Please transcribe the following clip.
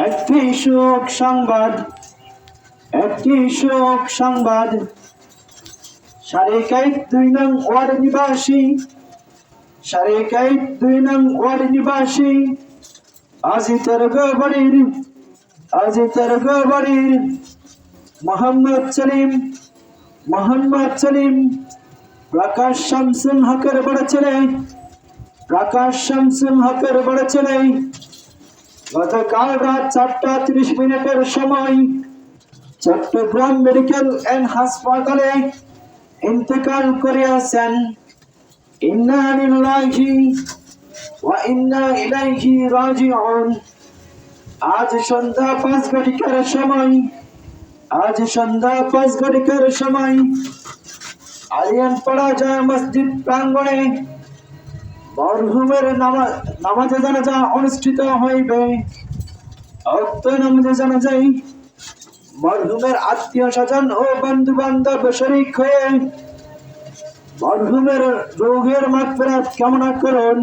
একটি শোক সংবাদ, একটি শোক সংবাদ। সারেকাইত 2 নং ওয়ার্ড নিবাসী, সারেকাইত 2 নং ওয়ার্ড নিবাসী আজি তার বাড়ির মোহাম্মদ সলিম প্রকাশ শামসুল হকের বড় ছেলে গতকাল রাত 4টা 30 মিনিটের সময় চট্টগ্রাম মেডিকেল এন্ড হাসপাতালে ইন্তেকাল করিয়াছেন। ইন্না লিল্লাহি ওয়া ইন্না ইলাইহি রাজিউন। আজ সন্ধ্যা 5 ঘটিকার সময় আলিয়ানপাড়া জামে মসজিদ প্রাঙ্গণে মরহুমের নামাজে জানাজা অনুষ্ঠিত হইবে। উক্ত নামাজে জানাজায় মরহুমের আত্মীয় স্বজন ও বন্ধু বান্ধব শরীক হয়ে মরহুমের রূহের মাগফিরাত কামনা করুন।